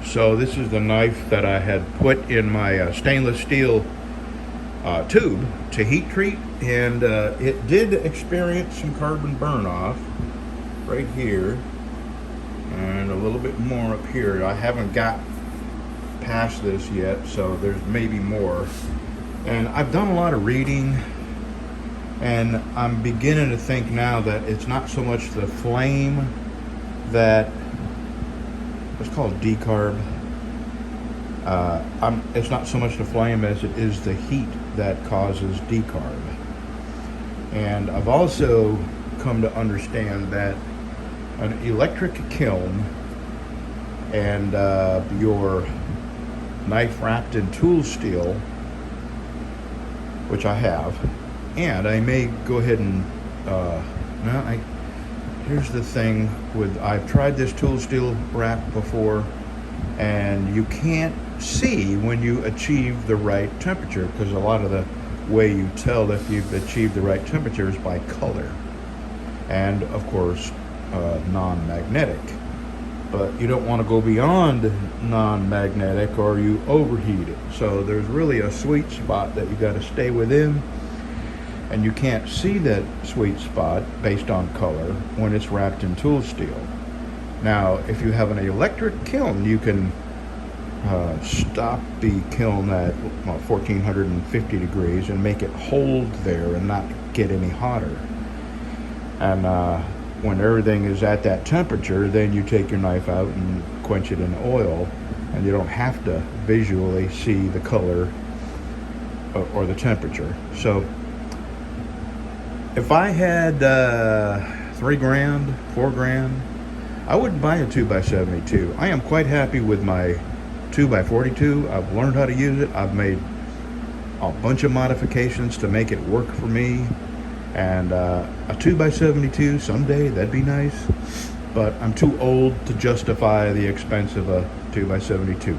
So this is the knife that I had put in my stainless steel tube to heat treat, and it did experience some carbon burn off right here and a little bit more up here. I haven't got past this yet, so there's maybe more. And I've done a lot of reading, and I'm beginning to think now that it's not so much the flame that, it's called decarb. It's not so much the flame as it is the heat that causes decarb. And I've also come to understand that an electric kiln and your knife wrapped in tool steel, which I have, and I may go ahead and here's the thing with, I've tried this tool steel wrap before, and you can't see when you achieve the right temperature, because a lot of the way you tell if you've achieved the right temperature is by color, and of course non-magnetic. But you don't want to go beyond non-magnetic or you overheat it. So there's really a sweet spot that you got to stay within, and you can't see that sweet spot based on color when it's wrapped in tool steel. Now, if you have an electric kiln, you can stop the kiln at 1450 degrees and make it hold there and not get any hotter. And when everything is at that temperature, then you take your knife out and quench it in oil, and you don't have to visually see the color or the temperature. So if I had $3 grand, $4 grand, I wouldn't buy a 2x72. I am quite happy with my 2x42. I've learned how to use it. I've made a bunch of modifications to make it work for me. And a 2x72 someday, that'd be nice. But I'm too old to justify the expense of a 2x72.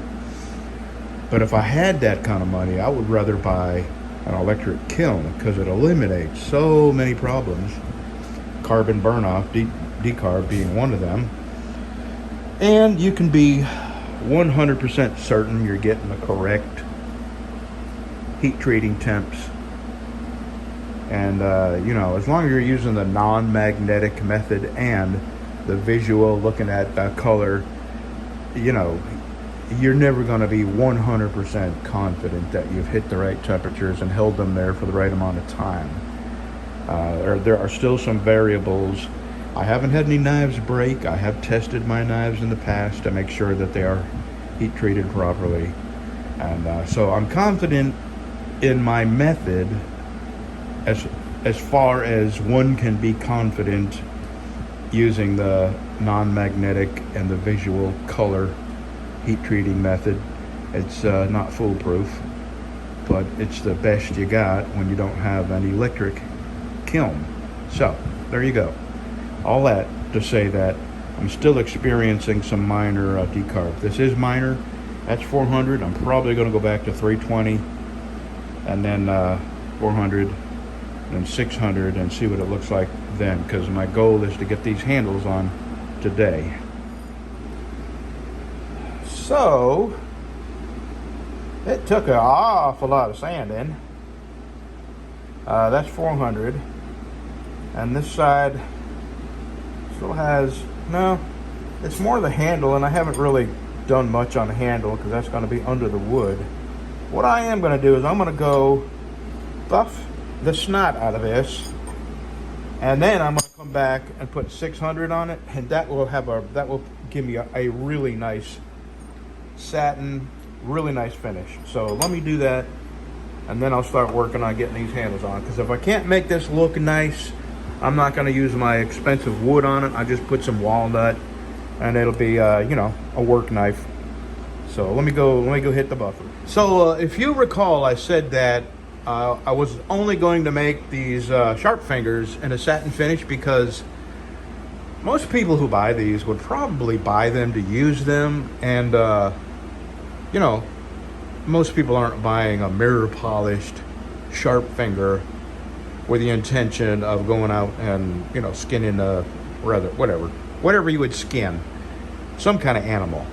But if I had that kind of money, I would rather buy an electric kiln, because it eliminates so many problems. Carbon burn off, decarb being one of them. And you can be 100% certain you're getting the correct heat treating temps. And as long as you're using the non-magnetic method and the visual, looking at the color, you're never going to be 100% confident that you've hit the right temperatures and held them there for the right amount of time. There are still some variables. I haven't had any knives break. I have tested my knives in the past to make sure that they are heat treated properly. And so I'm confident in my method as far as one can be confident using the non-magnetic and the visual color heat treating method. It's not foolproof, but it's the best you got when you don't have an electric kiln. So there you go. All that to say that I'm still experiencing some minor decarb. This is minor. That's 400. I'm probably going to go back to 320 and then 400 and 600 and see what it looks like then, because my goal is to get these handles on today. So it took an awful lot of sand in. That's 400, and this side still has, no, it's more the handle, and I haven't really done much on the handle because that's going to be under the wood. What I am going to do is I'm going to go buff the snot out of this, and then I'm going to come back and put 600 on it, and that will give me a really nice satin, really nice finish. So let me do that, and then I'll start working on getting these handles on, because if I can't make this look nice, I'm not going to use my expensive wood on it. I just put some walnut, and it'll be a work knife. So let me go hit the buffer. So if you recall, I said that I was only going to make these sharp fingers in a satin finish, because most people who buy these would probably buy them to use them, and most people aren't buying a mirror polished sharp finger with the intention of going out and skinning whatever you would skin, some kind of animal.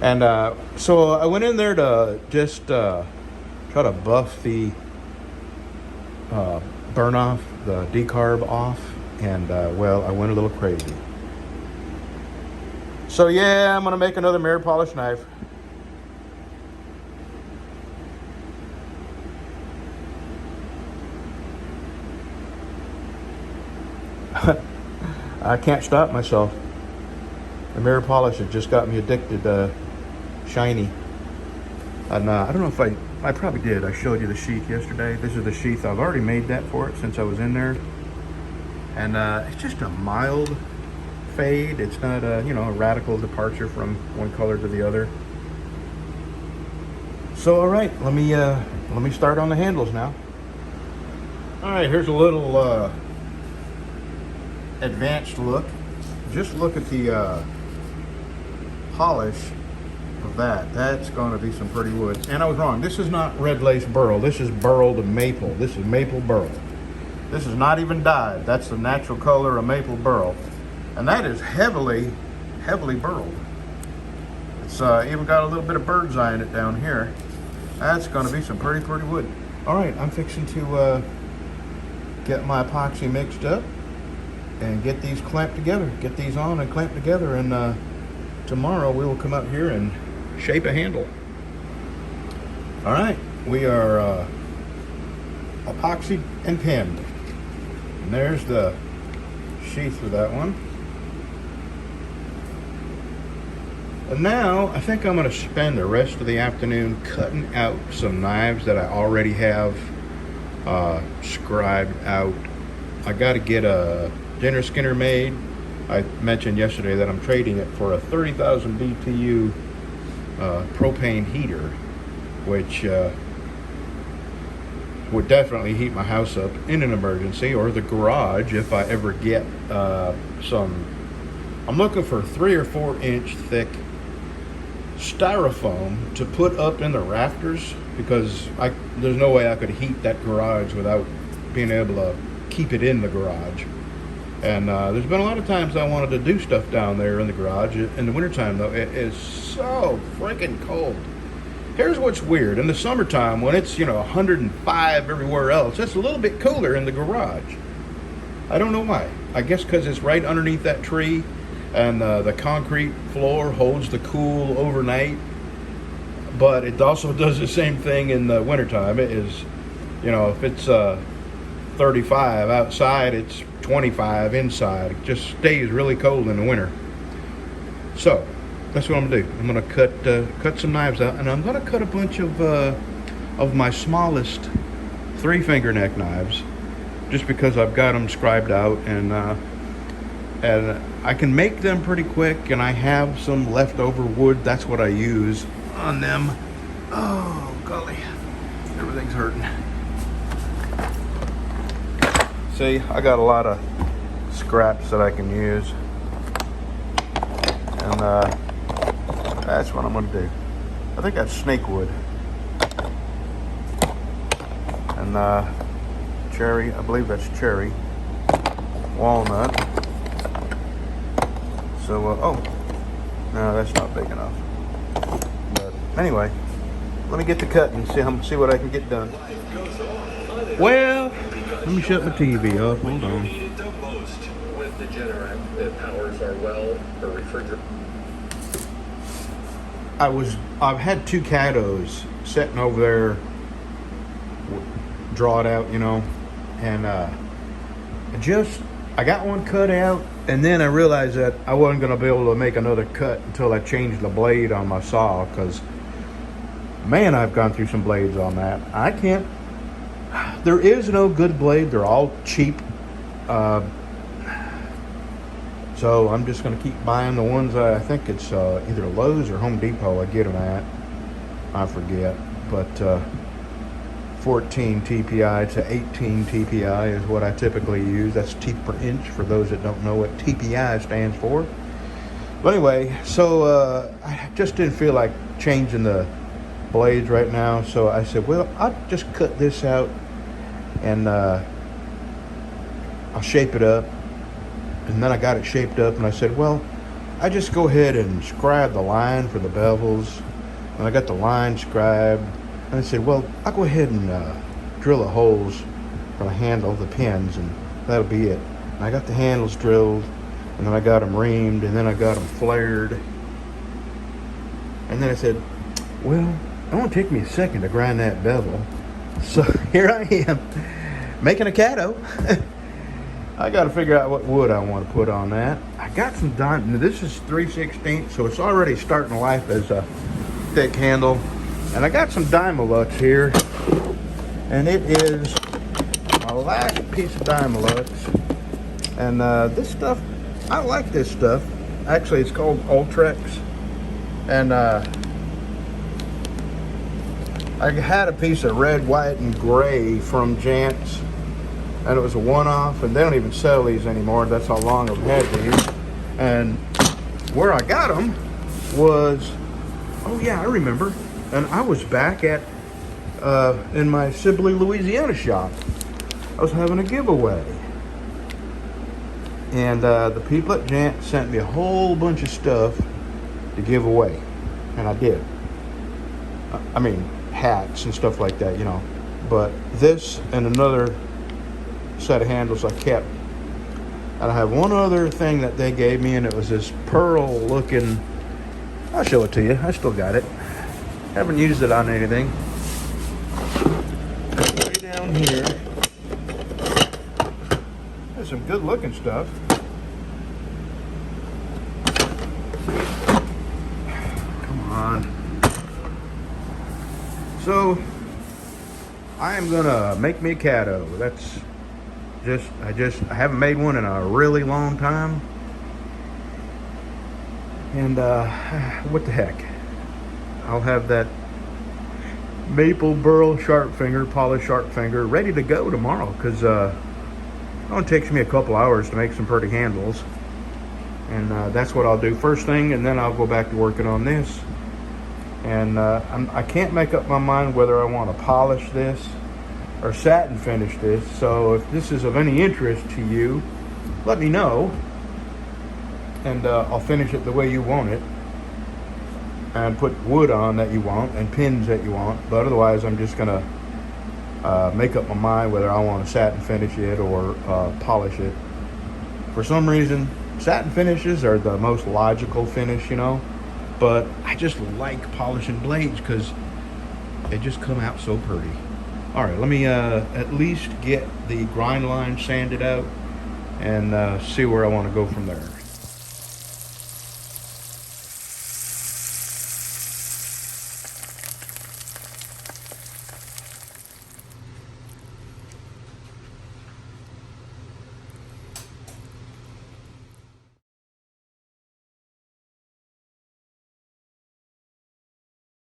And so I went in there to just try to buff the burn off, the decarb off, and well, I went a little crazy. So yeah, I'm gonna make another mirror polish knife. I can't stop myself. The mirror polish has just got me addicted to shiny. And I don't know if I probably did. I showed you the sheath yesterday. This is the sheath. I've already made that for it since I was in there. And it's just a mild fade. It's not a, you know, a radical departure from one color to the other. So all right, let me start on the handles now. All right, here's a little advanced look. Just look at the polish of that. That's going to be some pretty wood. And I was wrong. This is not red lace burl. This is burled maple. This is maple burl. This is not even dyed. That's the natural color of maple burl. And that is heavily, heavily burled. It's even got a little bit of bird's eye in it down here. That's going to be some pretty wood. All right, I'm fixing to get my epoxy mixed up and get these clamped together. Get these on and clamped together, and tomorrow we will come out here and shape a handle. All right, we are epoxied and pinned. And there's the sheath for that one. And now I think I'm going to spend the rest of the afternoon cutting out some knives that I already have scribed out. I got to get a dinner skinner made. I mentioned yesterday that I'm trading it for a 30,000 BTU propane heater, which would definitely heat my house up in an emergency, or the garage if I ever get some. I'm looking for 3 or 4 inch thick styrofoam to put up in the rafters, because there's no way I could heat that garage without being able to keep it in the garage. And there's been a lot of times I wanted to do stuff down there in the garage. In the wintertime, though, it is so freaking cold. Here's what's weird. In the summertime, when it's, 105 everywhere else, it's a little bit cooler in the garage. I don't know why. I guess because it's right underneath that tree, and the concrete floor holds the cool overnight. But it also does the same thing in the wintertime. It is, if it's 35 outside, it's 25 inside. It just stays really cold in the winter. So that's what I'm gonna do. I'm gonna cut some knives out, and I'm gonna cut a bunch of my smallest 3-finger neck knives, just because I've got them scribed out, and I can make them pretty quick, and I have some leftover wood. That's what I use on them. Oh golly, everything's hurting. See, I got a lot of scraps that I can use, and that's what I'm going to do. I think that's snake wood, and cherry, I believe that's cherry, walnut. So, oh, no, that's not big enough. But anyway, let me get to cut and see what I can get done. Well, let me shut my TV off. Hold on. With the Generac that powers our well or refrigerator. I've had 2 caddos sitting over there, draw it out, and I got one cut out, and then I realized that I wasn't going to be able to make another cut until I changed the blade on my saw, because man, I've gone through some blades on that. I can't. There is no good blade. They're all cheap. So I'm just going to keep buying the ones. I think it's either Lowe's or Home Depot I get them at. I forget. But 14 TPI to 18 TPI is what I typically use. That's teeth per inch for those that don't know what TPI stands for. But anyway, so I just didn't feel like changing the blades right now. So I said, well, I'll just cut this out, and I'll shape it up. And then I got it shaped up, and I said, well, I just go ahead and scribe the line for the bevels. And I got the line scribed. And I said, well, I'll go ahead and drill the holes for the handle, the pins, and that'll be it. And I got the handles drilled, and then I got them reamed, and then I got them flared. And then I said, well, it won't take me a second to grind that bevel. So here I am, making a caddo. I got to figure out what wood I want to put on that. I got some diamond. This is 3/16, so it's already starting life as a thick handle. And I got some Dymolux here, and it is my last piece of Dymolux. And this stuff, I like this stuff. Actually, it's called Ultrex. And I had a piece of red, white, and gray from Jant's, and it was a one-off, and they don't even sell these anymore. That's how long I've had these. And where I got them was, oh yeah, I remember. And I was back at in my Sibley, Louisiana shop. I was having a giveaway, and the people at Jant sent me a whole bunch of stuff to give away, and I did. I mean, hats and stuff like that, you know. But this and another set of handles I kept. And I have one other thing that they gave me, and it was this pearl looking, I'll show it to you. I still got it. Haven't used it on anything. Way down here, there's some good looking stuff. Come on. So I am gonna make me a caddo. That's I haven't made one in a really long time. And what the heck? I'll have that maple burl sharpfinger, polished sharpfinger, ready to go tomorrow, because it only takes me a couple hours to make some pretty handles. And that's what I'll do first thing, and then I'll go back to working on this. And I can't make up my mind whether I want to polish this or satin finish this. So if this is of any interest to you, let me know, and I'll finish it the way you want it, and put wood on that you want and pins that you want. But otherwise, I'm just gonna make up my mind whether I want to satin finish it or polish it. For some reason, satin finishes are the most logical finish, you know, but I just like polishing blades because they just come out so pretty. All right, let me at least get the grind line sanded out and see where I want to go from there.